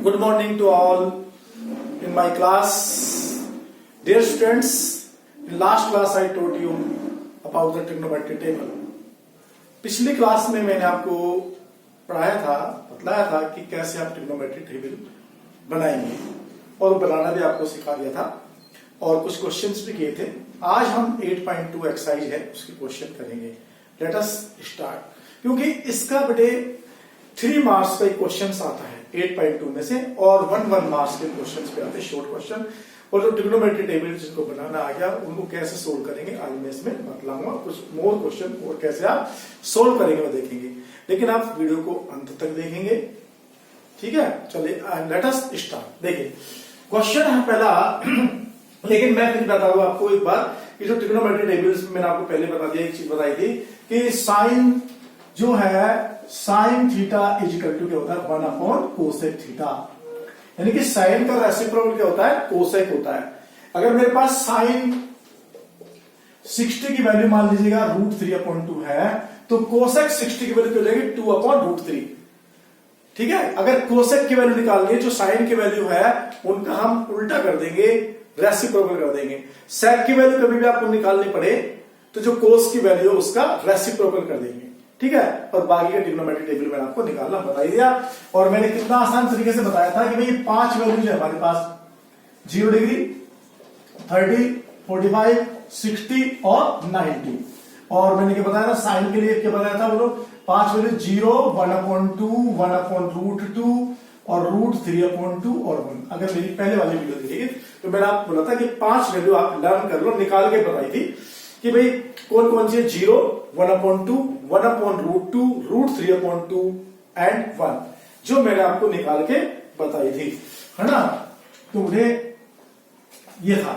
Good morning to all in my class. Dear students, in last class I told you about the trigonometry table. पिछली class में मैंने आपको पढ़ाया था, बतलाया था कि कैसे आप ट्रिग्नोमेट्री टेबल बनाएंगे और बनाना भी आपको सिखा दिया था और कुछ क्वेश्चंस भी किए थे। आज हम 8.2 एक्सरसाइज है उसकी क्वेश्चन करेंगे। Let us start. क्योंकि इसका बेटे 3 मार्क्स का क्वेश्चन आता है 8.2 में से और 1 मार्क्स के क्वेश्चन पे आते हैं शॉर्ट क्वेश्चन। और जो ट्रिग्नोमेट्री टेबल जिनको बनाना आ गया उनको कैसे सोल्व करेंगे आज मैं इसमें बतलाऊंगा। कुछ मोर क्वेश्चन और कैसे आप सोल्व करेंगे वो देखेंगे, लेकिन आप वीडियो को अंत तक देखेंगे, ठीक है। चलिए लेट अस स्टार्ट। देखिए क्वेश्चन है पहला लेकिन मैं फिर बता दूं आपको एक बार कि जो ट्रिग्नोमेट्री टेबल्स मैंने आपको पहले बता दिया, एक चीज बताई थी कि साइन जो है sine theta is equal to क्या होता है 1 अपॉन कोसेक थीटा, यानी कि साइन का रेसिप्रोकल क्या होता है कोसेक होता है। अगर मेरे पास साइन 60 की वैल्यू मान लीजिएगा √3/2 है तो कोसेक 60 की वैल्यू क्या हो जाएगी 2/√3, ठीक है। अगर कोसेक की वैल्यू निकालनी है जो साइन की वैल्यू है उनका हम उल्टा कर देंगे, रेसिप्रोकल कर देंगे। सेक की वैल्यू कभी भी आपको निकालनी पड़े तो जो कोस की वैल्यू है उसका रेसिप्रोकल कर देंगे, ठीक है। और बाकी का ट्रिग्नोमेट्री टेबल मैंने आपको निकालना बता दिया और मैंने कितना आसान तरीके से बताया था कि भाई 5 वैल्यूज है हमारे पास 0 डिग्री 30 45 60 और 90। और मैंने क्या बताया था साइन के लिए क्या बताया था बोलो 5 वैल्यू 0 1/2 1/√2 और √3/2 और 1। अगर मेरी पहले वाली वीडियो देखिए तो मैंने आपको बोला था कि 5 वैल्यू आप लर्न कर लो, निकाल के बताई थी कि भाई कौन कौन सी है 0 1/2 1/√2 √3/2 एंड 1 जो मैंने आपको निकाल के बताई थी, है ना। तो मुझे ये था,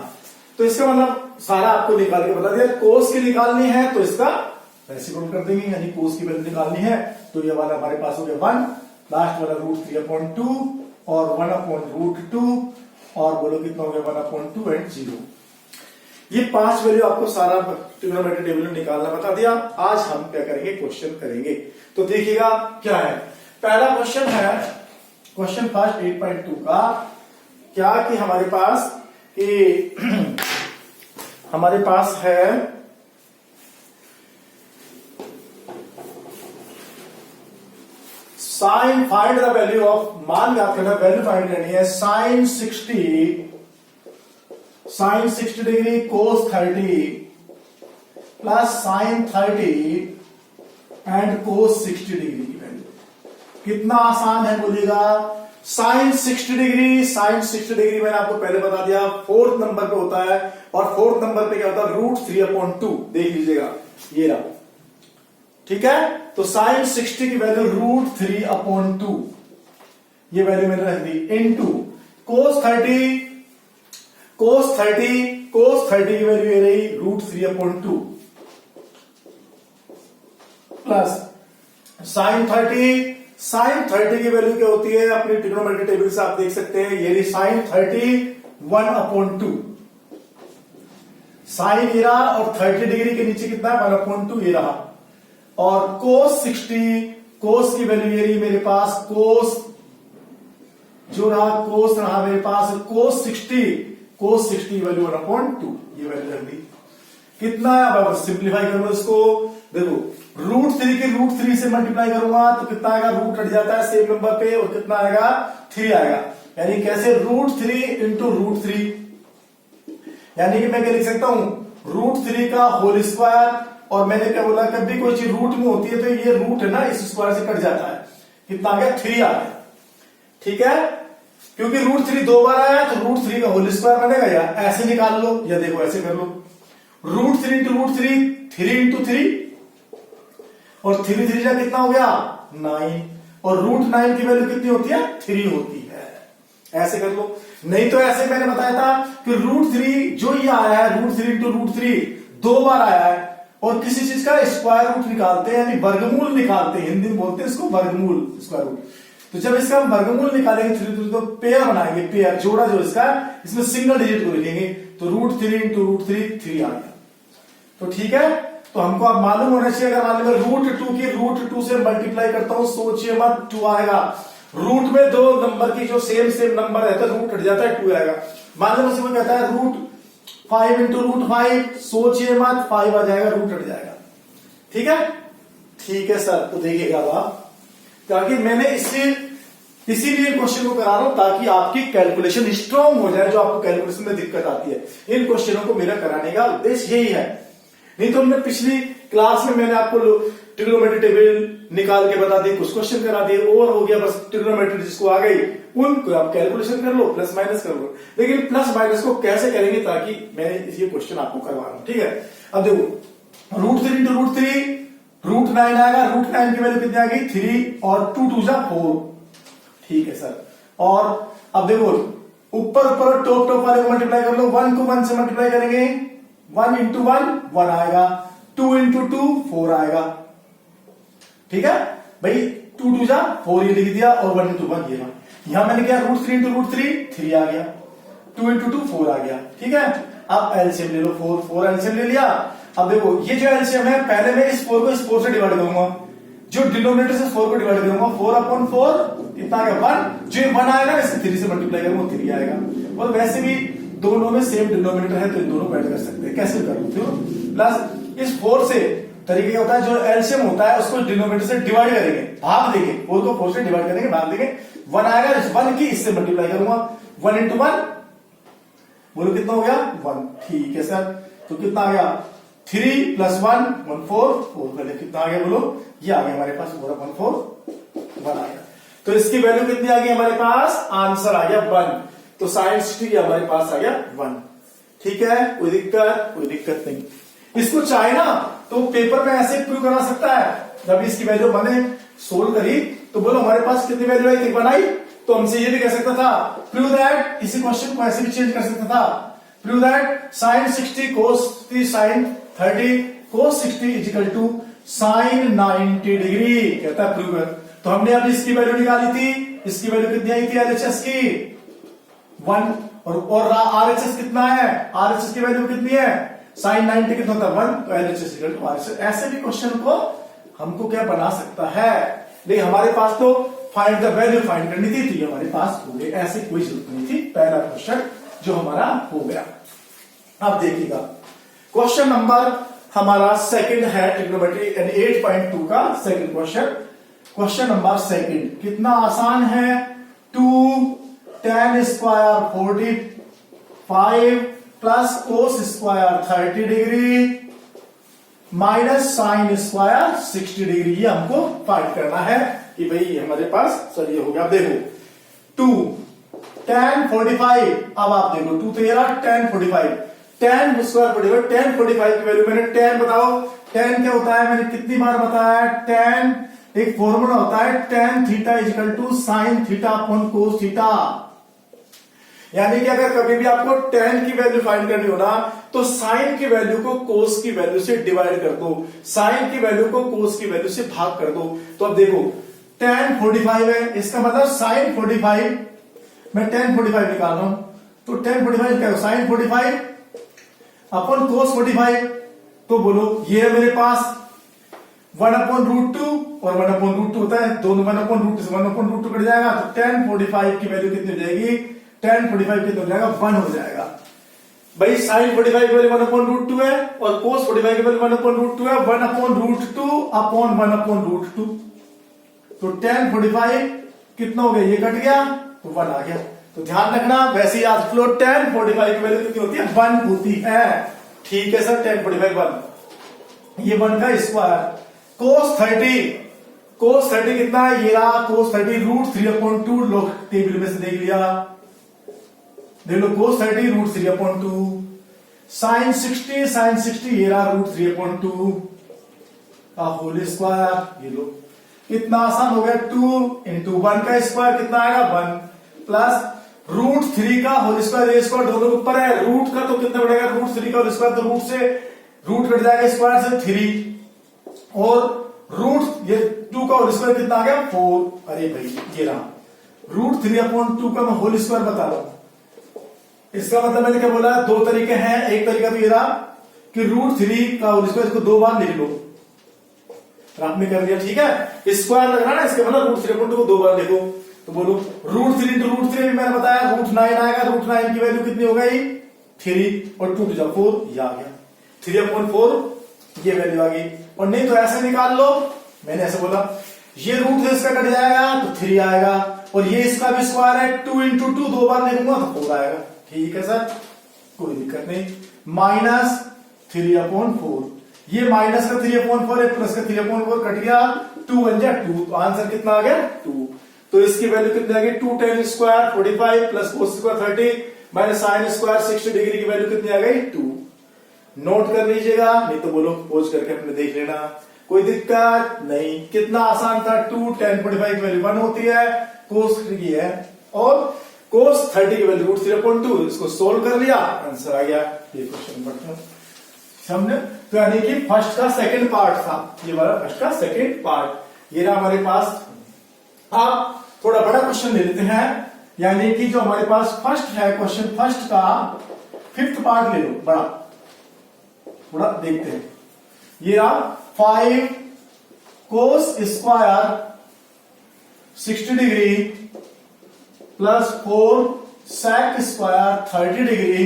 तो इसका मतलब सारा आपको निकाल के बता दिया। कोस की निकालनी है तो इसका रेसिप्रोकल कर देंगे, यानी कोस की वैल्यू निकालनी है तो ये वाला हमारे पास हो गया 1, लास्ट वाला √3/2 और 1/√2 और बोलो कितना हो गया 1/2 एंड 0। ये 5 वैल्यू आपको सारा ट्रिग्नोमेट्री टेबल में निकालना बता दिया। आज हम क्या करेंगे क्वेश्चन करेंगे। तो देखिएगा क्या है। पहला क्वेश्चन है क्वेश्चन फर्स्ट 8.2 का क्या कि हमारे पास है sine find the value of, मान याद करना वैल्यू फाइंड करनी है sine 60 degree cos 30 plus sine 30 and cos 60 degree की वैल्यू। कितना आसान है बोलिएगा। साइन 60 डिग्री मैंने आपको पहले बता दिया 4th नंबर पे होता है और 4th नंबर पे क्या होता है √3/2, देख लीजिएगा ये रहा, ठीक है। तो साइन 60 की वैल्यू √3/2 ये वैल्यू मैंने रख दी इनटू कोस 30 की वैल्यू ये रही √3/2 प्लस साइन 30 की वैल्यू क्या होती है अपनी ट्रिग्नोमेट्री टेबल से आप देख सकते हैं, ये रही साइन 30 1/2 साइन ये रहा और 30 डिग्री के नीचे कितना है 1/2 ये रहा और कोस 60 कोस की वैल्यू ये रही मेरे पास कोस जो रहा कोस रहा मेरे पास कोस 60 वैल्यू 1/2 ये वैल्यू रख दी। कितना है अब सिंप्लीफाई करो इसको, देखो √3 के √3 से मल्टीप्लाई करूंगा तो कितना आएगा, रूट हट जाता है सेम नंबर पे और कितना आएगा 3 आएगा, यानी कैसे √3 इंटू √3, यानी कि मैं क्या लिख सकता हूं √3 का होल स्क्वायर। और मैंने क्या बोला कभी कोई चीज रूट में होती है तो ये रूट है ना इस स्क्वायर से कट जाता है, कितना आ गया 3 आ गया, ठीक है। क्योंकि √3 2 बार आया तो √3 का होल स्क्वायर बनेगा, या ऐसे निकाल लो या देखो ऐसे कर लो √3 इंटू √3 3 इंटू 3 और 3 3 का कितना हो गया 9 और √9 की वैल्यू कितनी होती है 3 होती है, ऐसे कर लो। नहीं तो ऐसे मैंने बताया था कि √3 जो ये आया है √3 इंटू √3 2 बार आया है और किसी चीज का स्क्वायर रूट निकालते हैं यानी वर्गमूल निकालते हैं, हिंदी में बोलते हैं इसको वर्गमूल स्क्वायर रूट। तो जब इसका वर्गमूल निकालेंगे 3 तो पेयर बनाएंगे, पेयर जोड़ा जो इसका इसमें सिंगल डिजिट को लिखेंगे तो √3 इंटू √3 3 आ गया। तो ठीक है, तो हमको अब मालूम होना चाहिए, अगर मान लीजिए √2 की √2 से मल्टीप्लाई करता हूं, सोचिए मत 2 आएगा, रूट में दो नंबर की जो सेम नंबर है तो रूट हट जाता है, 2 आएगा। मान लो मुझे कहता है रूट 5 इंटू रूट 5, सोचिए मत, 5 आ जाएगा, रूट हट जाएगा। ठीक है, ठीक है सर। तो देखिएगा आप, ताकि मैंने इसीलिए क्वेश्चन को करा रहा हूं ताकि आपकी कैलकुलेशन स्ट्रांग हो जाए। जो आपको कैलकुलेशन में दिक्कत आती है, इन क्वेश्चनों को मेरा कराने का उद्देश्य यही है। नहीं तो हमने पिछली क्लास में मैंने आपको ट्रिग्नोमेट्री टेबल निकाल के बता दी, कुछ क्वेश्चन करा दिए और हो गया बस। ट्रिग्नोमेट्री जिसको आ गई उनको आप कैलकुलेशन कर लो, प्लस माइनस कर लो। लेकिन प्लस माइनस को कैसे करेंगे, ताकि मैं ये क्वेश्चन आपको करवा रहा हूं। ठीक है, अब देखो रूट 3 इंटू रूट 3 रूट 9 आएगा। रूट 9 की वैल्यू कितनी आ गई, 3 और 2 2 जा 4। ठीक है सर। और अब देखो ऊपर टॉप वाले को मल्टीप्लाई कर लो, 1 को 1 से मल्टीप्लाई करेंगे, 1 इंटू 1 1 आएगा, 2 इंटू 2 4 आएगा। ठीक है भाई, 2 2 जा 4 ये लिख दिया और 1 इंटू 1 ये रहा। यहां मैंने क्या, रूट 3 इंटू रूट 3 आ गया, 2 इंटू 2 4 आ गया। ठीक है, अब एलसीएम ले लो, 4 एलसीएम ले लिया। अब देखो ये जो एलसीएम है, पहले मैं इस 4 को इस 4 से डिवाइड करूंगा, जो डिनोमिनेटर से 4 को डिवाइड करूंगा, 4/4 इतना आएगा 1। जो 1 आएगा इससे 3 से मल्टीप्लाई करूंगा, 3 आएगा। और वैसे भी दोनों में सेम डिनोमिनेटर है तो इन दोनों को ऐड कर सकते हैं। कैसे करूं, प्लस इस 4 से तरीके होता है, जो एलसीएम होता है उसको डिनोमिनेटर से डिवाइड करेंगे, भाग देंगे, 4 को 4 से डिवाइड करेंगे, भाग देंगे, 1 आएगा, इस 1 की इससे मल्टीप्लाई करूंगा, 1 इंटू 1 बोलो कितना हो गया, 1। ठीक है सर, तो कितना आ गया, 3 + 1 14 4 कितना आ गया बोलो, ये आ गया हमारे पास, 1 आ गया। तो इसकी वैल्यू कितनी आ गई हमारे पास, आंसर आ गया 1। तो साइंस टी हमारे पास आ गया 1। ठीक है, कोई दिक्कत नहीं। इसको चाहे ना तो पेपर में ऐसे प्रूव करा सकता है। जब इसकी वैल्यू मैंने सोल्व करी तो बोलो हमारे पास कितनी वैल्यू आई, 1 आई। तो हमसे ये भी कह सकता था, प्रूव दैट, इसी क्वेश्चन को ऐसे भी चेंज कर सकता था, prove that sin 60 cos 30 sin 30 cos 60 is equal to sin 90 degree, कहता है प्रूव। तो हमने अभी इसकी वैल्यू निकाली थी, इसकी वैल्यू कितनी आई थी एलएचएस की 1, और आरएचएस कितना है, आरएचएस की वैल्यू कितनी है, sin 90 कितना होता है 1, तो एलएचएस इक्वल टू आरएचएस। ऐसे भी क्वेश्चन को हमको क्या बना सकता है, लेकिन हमारे पास तो फाइंड द वैल्यू फाइंड करनी थी, तो हमारे पास हो गई, ऐसी कोई जरूरत नहीं थी। पहला क्वेश्चन जो हमारा हो गया। अब देखिएगा क्वेश्चन नंबर हमारा सेकंड है ट्रिग्नोमेट्री 8.2 का second question. Question number second कितना आसान है, 2 tan square 45 plus cos square 30 degree minus sin square 60 degree, ये हमको फाइंड करना है कि भाई हमारे पास सर ये हो गया। अब देखो 2 tan 45, अब आप देखो 2 तो ये रहा tan 45, tan स्क्वायर 45, tan 45 की वैल्यू मैंने tan बताओ, tan क्या होता है, मैंने कितनी बार बताया, tan एक फॉर्मूला होता है tan theta is equal to sine theta upon cos theta. यानी कि अगर कभी भी आपको tan की वैल्यू फाइंड करनी हो ना, तो साइन की वैल्यू को कोस की वैल्यू से डिवाइड कर दो, साइन की वैल्यू को कोस की वैल्यू से भाग कर दो। तो अब देखो tan 45 है, इसका मतलब साइन 45, मैं tan 45 निकाल रहा हूं, तो tan 45 क्या हो, साइन 45 अपॉन कोस 45। तो बोलो ये है मेरे पास 1/√2 और 1/√2 होता है, दोनों 1/√2 से 1/√2 कट जाएगा, तो tan 45 की वैल्यू कितनी हो जाएगी, tan 45 कितना हो जाएगा, 1 हो जाएगा। भाई sin 45 की वैल्यू 1/√2 है और cos 45 की वैल्यू 1/√2 है, 1/√2 अपॉन 1/√2, तो tan 45 कितना हो गया, ये कट गया तो 1 आ गया। तो ध्यान रखना, वैसे याद फ्लो tan 45 की वैल्यू कितनी होती है, 1 होती है। ठीक है सर, tan 45 1, ये 1 का स्क्वायर, cos 30 कितना है, ये रहा cos 30 √3/2, लोग टेबल में से देख लिया, देख लो cos 30 √3/2, sin 60 ये रहा √3/2 का होल स्क्वायर, ये लो कितना आसान हो गया, 2 इंटू 1 का स्क्वायर कितना आएगा 1 प्लस √3 का होल स्क्वायर, ये स्क्वायर दोनों के ऊपर है, रूट का तो कितना बढ़ेगा, √3 का होल स्क्वायर, तो रूट से रूट कट जाएगा, स्क्वायर से 3 और रूट ये 2 का होल स्क्वायर कितना आ गया 4। अरे भाई ये रहा √3/2 का मैं होल स्क्वायर बता रहा हूं। इसका मतलब मैंने क्या बोला, 2 तरीके हैं, एक तरीका तो ये रहा कि √3 का होल स्क्वायर, इसको 2 बार लिख लो, आपने कर दिया, ठीक है, स्क्वायर लग रहा है ना, इसके मतलब √3/2 को 2 बार लिखो, तो बोलो √3 इंटू √3 मैंने बताया √9 आएगा। √9 की वैल्यू कितनी हो गई 3 और 2 to 4 ये आ गया 3/4 ये वैल्यू आ गई। और नहीं तो ऐसे निकाल लो, मैंने ऐसे बोला ये रूट से इसका कट जाएगा तो 3 आएगा और ये इसका भी स्क्वायर है 2 इंटू 2 दो बार लिखूंगा तो 4 आएगा। ठीक है सर, कोई दिक्कत नहीं। -3/4 ये माइनस का 3/4 है प्लस का 3/4 कट गया 2 बन गया 2 तो आंसर कितना आ गया 2। तो इसकी वैल्यू कितनी आ गई 2 tan square 45 plus cos square 30 minus sin square 60 degree की वैल्यू कितनी आ गई 2। नोट कर लीजिएगा, नहीं तो बोलो पोज करके अपने देख लेना, कोई दिक्कत नहीं। कितना आसान था 2 tan 45 की वैल्यू 1 होती है, cos की है और cos 30 की वैल्यू √3/2। इसको सोल्व कर लिया आंसर आ गया। ये क्वेश्चन नंबर समझे। तो यानी कि फर्स्ट का सेकंड पार्ट था, ये वाला फर्स्ट का सेकंड पार्ट ये रहा हमारे पास। आप थोड़ा बड़ा क्वेश्चन ले लेते हैं, यानी कि जो हमारे पास फर्स्ट है क्वेश्चन फर्स्ट का 5th पार्ट ले लो बड़ा, थोड़ा देखते हैं। ये रहा 5 cos square 60 degree plus 4 sec square 30 degree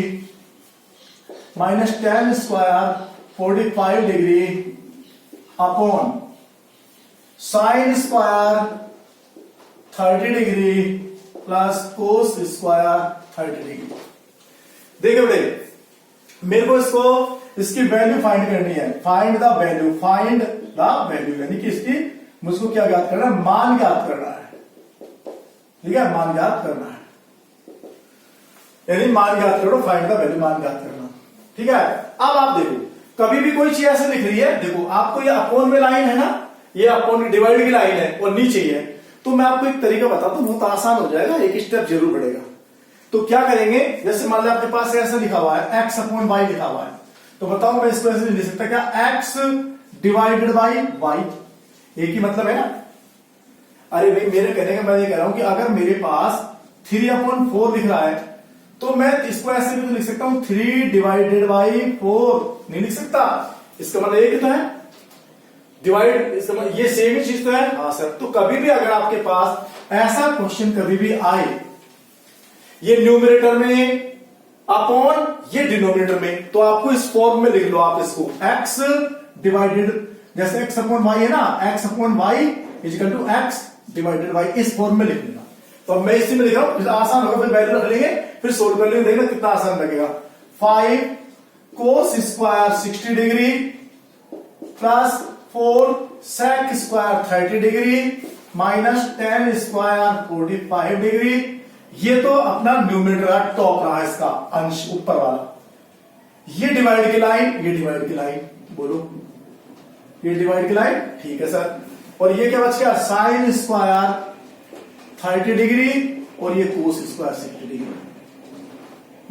minus tan square 45 degree upon sin square 30 degree plus cos square 30 degree. देखिए बेटे, मेरे को इसकी वैल्यू फाइंड करनी है। फाइंड द वैल्यू यानी कि इसकी मुझको क्या ज्ञात करना है, मान ज्ञात करना है। ठीक है, मान ज्ञात करना है, यानी मान ज्ञात करो, फाइंड द वैल्यू मान ज्ञात करना। ठीक है, अब आप देखो कभी भी कोई चीज ऐसे लिख रही है, देखो आपको ये अपोन में लाइन है ना, ये अपोन की डिवाइड की लाइन है और नीचे है, तो मैं आपको एक तरीका बताता हूं, बहुत आसान हो जाएगा, एक स्टेप जरूर बढ़ेगा। तो क्या करेंगे, जैसे मान लो आपके पास ऐसा लिखा हुआ है x/y लिखा हुआ है, तो बताओ मैं इसको ऐसे लिख सकता क्या x डिवाइडेड बाई y, एक ही मतलब है ना। अरे भाई मेरे कहने का मैं ये कह रहा हूं कि अगर मेरे पास 3/4 लिख रहा है तो मैं इसको ऐसे भी तो लिख सकता हूं 3 डिवाइडेड बाई 4, नहीं लिख सकता। इसका मतलब एक तो है डिवाइड, इसका मतलब ये सेम ही चीज तो है। हाँ सर, तो कभी भी अगर आपके पास ऐसा क्वेश्चन कभी भी आए, ये न्यूमरेटर में अपॉन ये डिनोमिनेटर में, तो आपको इस फॉर्म में लिख लो आप इसको x डिवाइडेड, जैसे x/y है ना, x/y equal to x divided y, इस फॉर्म में लिख लेना। तो अब मैं इसी में लिख रहा हूं, आसान होगा, फिर वैल्यू रख लेंगे, फिर सोल्व कर लेंगे, देखना कितना आसान लगेगा। 5 cos square 60 degree plus 4 sec square 30 degree minus tan square 45 degree. ये तो अपना न्यूमरेटर टॉप रहा इसका अंश ऊपर वाला, ये डिवाइड की लाइन, ये डिवाइड की लाइन, बोलो ये डिवाइड की लाइन। ठीक है सर, और ये क्या बच गया sin स्क्वायर 30 डिग्री और ये cos स्क्वायर 60 डिग्री,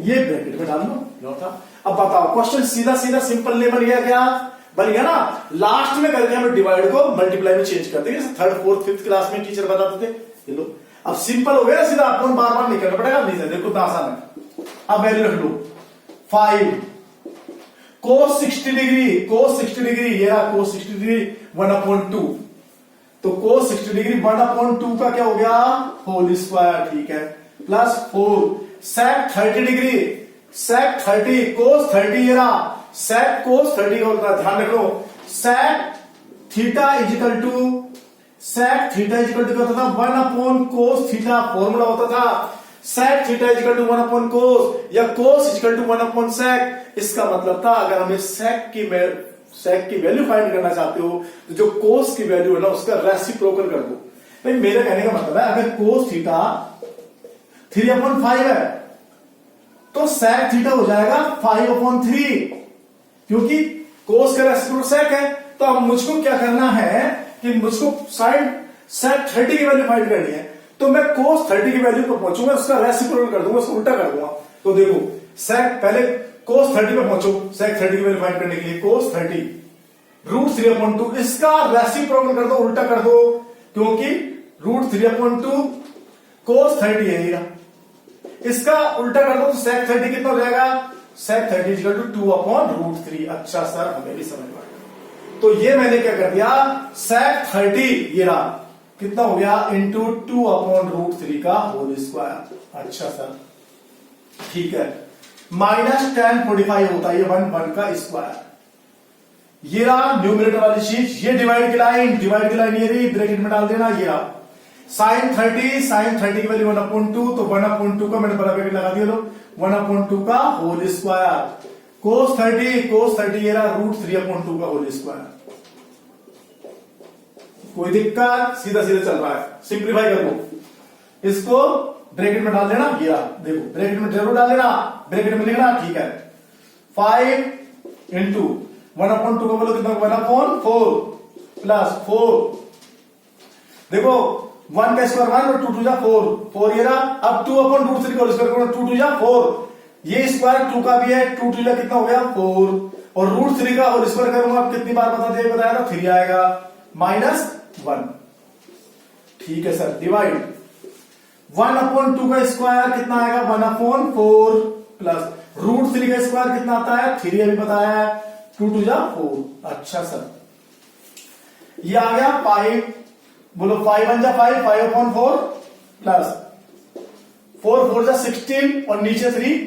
ये ब्रैकेट में डाल लो। अब बताओ क्वेश्चन सीधा सीधा सिंपल नहीं बन गया क्या, बन गया ना। लास्ट में करके हम डिवाइड को मल्टीप्लाई में चेंज करते हैं, 3rd 4th 5th क्लास में टीचर बताते थे। ये लो अब सिंपल हो गया, सीधा आपको बार बार नहीं करना पड़ेगा, नहीं सर देखो आसान है। अब वैल्यू रख लो 5 cos 60 डिग्री, ये रहा cos 60 डिग्री 1/2, तो cos 60 डिग्री 1/2 का क्या हो गया होल स्क्वायर, ठीक है, plus 4 sec 30 degree, sec 30 cos 30, ये रहा sec cos 30 का होता है, ध्यान रख लो sec थीटा इजिकल टू क्या होता था 1/cos थीटा, फॉर्मूला होता था sec theta is equal to 1/cos या cos इजिकल टू 1/sec। इसका मतलब था अगर हमें sec की वैल्यू फाइंड करना चाहते हो तो जो cos की वैल्यू है ना उसका रेसिप्रोकल कर दो। भाई मेरे कहने का मतलब है अगर cos थीटा 3/5 है तो sec थीटा हो जाएगा 5/3, क्योंकि cos का रेसिप्रोकल sec है। तो अब मुझको क्या करना है कि मुझको sec 30 की वैल्यू फाइंड करनी है, तो मैं cos 30 की वैल्यू पर पहुंचूंगा, उसका रेसिप्रोकल कर दूंगा, उसको उल्टा कर दूंगा। तो देखो sec पहले cos 30 पे पहुंचो, sec 30 की वैल्यू फाइंड करने के लिए cos 30 √3/2, इसका रेसिप्रोकल कर दो, उल्टा कर दो, क्योंकि √3/2 cos 30 है ये, इसका उल्टा कर दो तो sec 30 कितना हो जाएगा, sec 30 इक्वल टू 2/√3। अच्छा सर हमें भी समझ में आया। तो ये मैंने क्या कर दिया sec 30 ये रहा कितना हो गया इंटू 2/√3 का होल स्क्वायर। अच्छा सर ठीक है, -1045 होता है ये 1 का स्क्वायर। ये रहा न्यूमरेटर वाली चीज, ये डिवाइड की लाइन ये रही, ब्रैकेट में डाल देना। ये रहा sin 30 की वैल्यू 1/2, तो 1/2 का मैंने ब्रैकेट लगा दिया लो, 1/2 का होल स्क्वायर। cos 30 ये रहा √3/2 का होल स्क्वायर। कोई दिक्कत, सीधा सीधा चल रहा है, सिंप्लीफाई कर लो इसको, ब्रैकेट में डाल देना। ये रहा देखो, ब्रैकेट में जरूर डाल देना, ब्रैकेट में लिखना, ठीक है। 5 इंटू 1/2 का बोलो कितना, 1/4 प्लस 4, देखो 1 का स्क्वायर 1 और 2 2 जा 4 ये रहा। अब 2/√3 का स्क्वायर करो, 2 2 जा 4, ये स्क्वायर 2 का भी है, 2 2 जा कितना हो गया 4, और √3 का होल स्क्वायर करूंगा, अब कितनी बार बताया था 3 आएगा, -1। ठीक है सर, डिवाइड 1/2 का स्क्वायर कितना आएगा 1/4 प्लस √3 का स्क्वायर कितना आता है 3 अभी बताया है, 2 2 जा 4। अच्छा सर, ये आ गया 5, बोलो 5 1 जा 5, 5/4 प्लस 4 4 जा 16 और नीचे 3,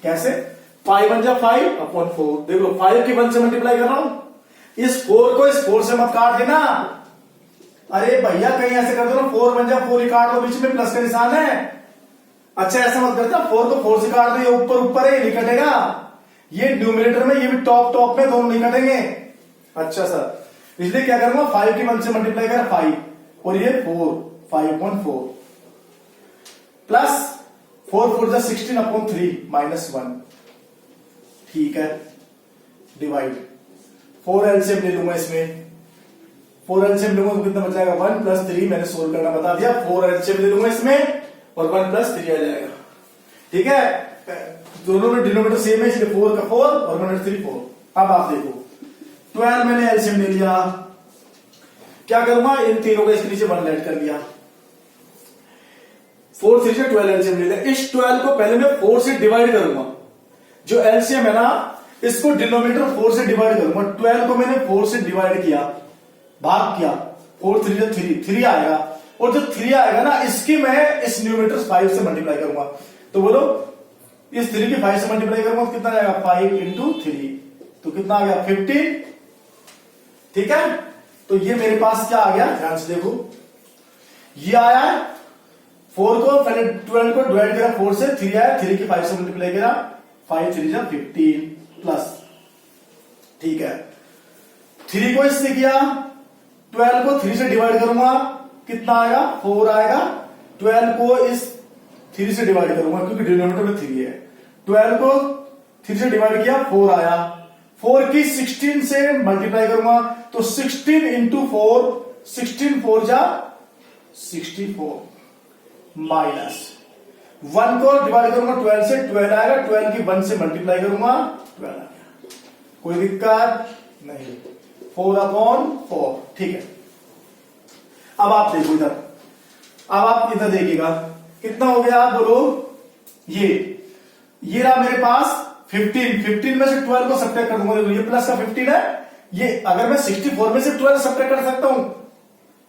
कैसे 5 1 जा 5/4, देख लो 5 की 1 से मल्टीप्लाई कर रहा हूं, इस 4 को इस 4 से मत काट देना। अरे भैया कहीं ऐसे कर दो ना, 4 1 जा 4 ही काट दो, बीच में प्लस का निशान है। अच्छा ऐसा मत करता, 4 को 4 से काट दो, ये ऊपर ऊपर है, नहीं कटेगा, ये न्यूमरेटर में, ये भी टॉप में, दोनों नहीं कटेंगे। अच्छा सर, इसलिए क्या करूंगा 5 की 1 से मल्टीप्लाई कर 5 और ये 4 5/4 प्लस 4 4 जा 16/3 -1। ठीक है, डिवाइड 4 एलसीएम ले लूंगा इसमें, 4 एलसीएम लूंगा तो कितना बच जाएगा 1 + 3, मैंने सोल्व करना बता दिया, 4 एलसीएम ले लूंगा इसमें और 1 + 3 आ जाएगा। ठीक है, दोनों में डिनोमिनेटर सेम है, इसलिए 4 का 4 और 1 + 3 4। अब आप देखो 12 मैंने एलसीएम ले लिया, क्या करूंगा इन तीनों को इसके नीचे 1 ऐड कर लिया, 4 3 से 12 एलसीएम ले लिया। इस 12 को पहले मैं 4 से डिवाइड करूंगा, जो एलसीएम है ना इसको डिनोमिनेटर 4 से डिवाइड करूंगा। 12 को मैंने 4 से डिवाइड किया, भाग किया, 4 3 जा 3 आएगा, और जो 3 आएगा ना इसकी मैं इस न्यूमरेटर 5 से मल्टीप्लाई करूंगा। तो बोलो इस 3 की 5 से मल्टीप्लाई करूंगा तो कितना आएगा 5 × 3, तो कितना आ गया 15। ठीक है, तो ये मेरे पास क्या आ गया, ध्यान से देखो, ये आया 4 को पहले 12 को डिवाइड करा 4 से, 3 आया, 3 की 5 से मल्टीप्लाई करा, 5 3 जा 15 प्लस। ठीक है, 3 को इससे किया, 12 को 3 से डिवाइड करूंगा कितना आएगा 4 आएगा, 12 को इस 3 से डिवाइड करूंगा क्योंकि डिनोमिनेटर में 3 है, 12 को 3 से डिवाइड किया 4 आया, 4 की 16 से मल्टीप्लाई करूंगा तो 16 × 4, 16 4 जा 64 माइनस 1 को डिवाइड करूंगा 12 से, 12 आएगा, 12 की 1 से मल्टीप्लाई करूंगा 12 आ गया, कोई दिक्कत नहीं, 4/4। ठीक है, अब आप देखो इधर, अब आप इधर देखिएगा कितना हो गया, आप बोलो ये रहा मेरे पास 15 में से 12 को सब्ट्रैक्ट कर दूंगा, ये प्लस का 15 है, ये अगर मैं 64 में से 12 सब्ट्रैक्ट कर सकता हूं।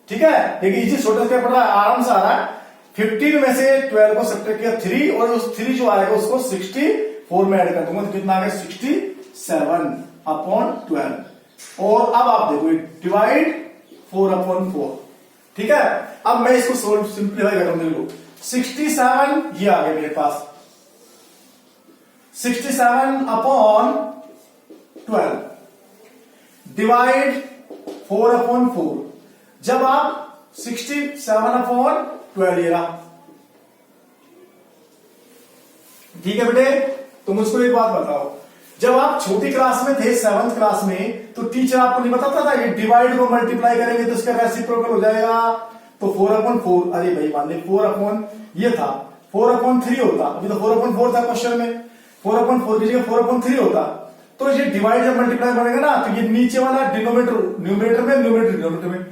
ठीक है, देखिए इसी छोटा सा पड़ रहा है, आराम से आ रहा है, 15 में से 12 को सब्ट्रैक्ट किया 3, और उस 3 जो आएगा उसको 64 में ऐड कर दूंगा तो कितना आ गया 67/12। और अब आप देखो डिवाइड 4/4। ठीक है, अब मैं इसको सोल्व सिंप्लीफाई कर रहा हूं, देखो 67 ये आ गया मेरे पास, 67/12 डिवाइड 4/4। जब आप 67/12 ये रहा, ठीक है बेटे, तो मुझको एक बात बताओ, जब आप छोटी क्लास में थे 7th क्लास में, तो टीचर आपको नहीं बताता था ये डिवाइड को मल्टीप्लाई करेंगे तो इसका रेसिप्रोकल हो जाएगा, तो 4/4, अरे भाई मान ली 4 ये था 4/3 होता, अभी तो 4/4 था क्वेश्चन में, 4/4 की जगह 4/3 होता, तो ये डिवाइड जब मल्टीप्लाई करेंगे ना तो ये नीचे वाला डिनोमिनेटर न्यूमरेटर में, न्यूमरेटर डिनोमिनेटर में।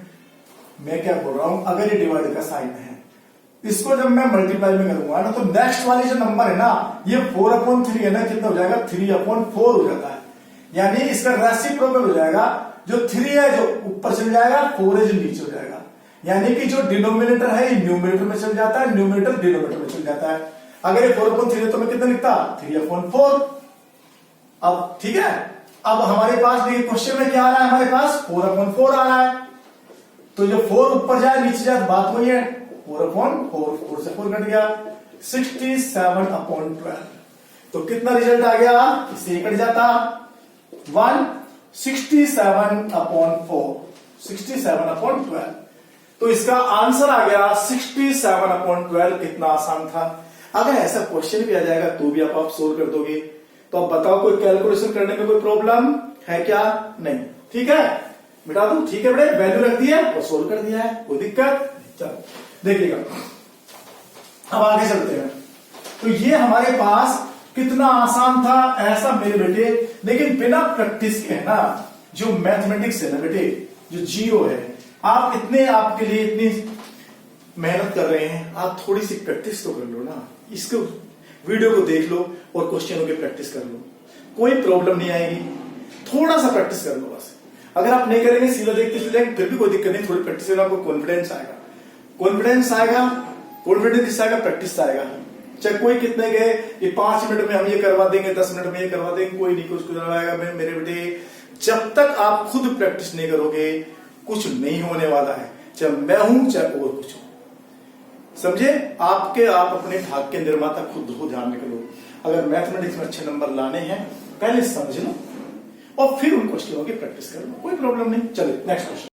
मैं क्या बोल रहा हूं, अगर ये डिवाइड का साइन है, इसको जब मैं मल्टीप्लाई में करूंगा ना तो नेक्स्ट वाली जो नंबर है ना ये 4/3 है ना, कितना हो जाएगा 3/4 हो जाता है, यानी इसका रेसिप्रोकल हो जाएगा। जो 3 है जो ऊपर चल जाएगा, 4 है जो नीचे हो जाएगा। यानी कि जो डिनोमिनेटर है ये न्यूमरेटर में चल जाता है, न्यूमरेटर डिनोमिनेटर में चल जाता है। अगर ये 4/3 है तो मैं कितना लिखता, 3/4। अब ठीक है, अब हमारे पास देखिए क्वेश्चन में क्या आ रहा है, हमारे पास 4/4 आ रहा है। तो जो 4 ऊपर जाए नीचे जाए बात वही है, 4/4, 4 से 4 कट गया, 67/12। तो कितना रिजल्ट आ गया, इससे कट जाता 1, 67/4, 67/12। तो इसका आंसर आ गया 67/12। कितना आसान था। अगर ऐसा क्वेश्चन भी आ जाएगा तो भी आप सोल्व कर दोगे। तो आप बताओ कोई कैलकुलेशन करने में कोई प्रॉब्लम है क्या, नहीं। ठीक है, मिटा दूं, ठीक है बेटे, वैल्यू रख दिया और सोल्व कर दिया है, कोई दिक्कत। चलो देखिएगा, अब आगे चलते हैं। तो ये हमारे पास कितना आसान था ऐसा मेरे बेटे, लेकिन बिना प्रैक्टिस के है ना, जो मैथमेटिक्स है ना बेटे, जो जीरो है, आप इतने आपके लिए इतनी मेहनत कर रहे हैं, आप थोड़ी सी प्रैक्टिस तो कर लो ना। इसको वीडियो को देख लो और क्वेश्चनों की प्रैक्टिस कर लो, कोई प्रॉब्लम नहीं आएगी। थोड़ा सा प्रैक्टिस कर लो बस। अगर आप नहीं करेंगे, सीधा देखते सीधे फिर भी कोई दिक्कत नहीं, थोड़ी प्रैक्टिस करेंगे, आपको कॉन्फिडेंस आएगा। कॉन्फिडेंस आएगा, कॉन्फिडेंस किससे आएगा, प्रैक्टिस से आएगा। चाहे कोई कितने गए, ये 5 मिनट में हम ये करवा देंगे, 10 मिनट में ये करवा देंगे, कोई नहीं, कुछ करवाएगा। मेरे बेटे, जब तक आप खुद प्रैक्टिस नहीं करोगे कुछ नहीं होने वाला है। चाहे मैं हूं चाहे और कुछ हो, समझे। आप अपने भाग्य के निर्माता खुद हो, ध्यान रखो। अगर मैथमेटिक्स में अच्छे नंबर लाने हैं, पहले समझ लो और फिर उन क्वेश्चनों की प्रैक्टिस कर लो, कोई प्रॉब्लम नहीं। चलिए नेक्स्ट क्वेश्चन।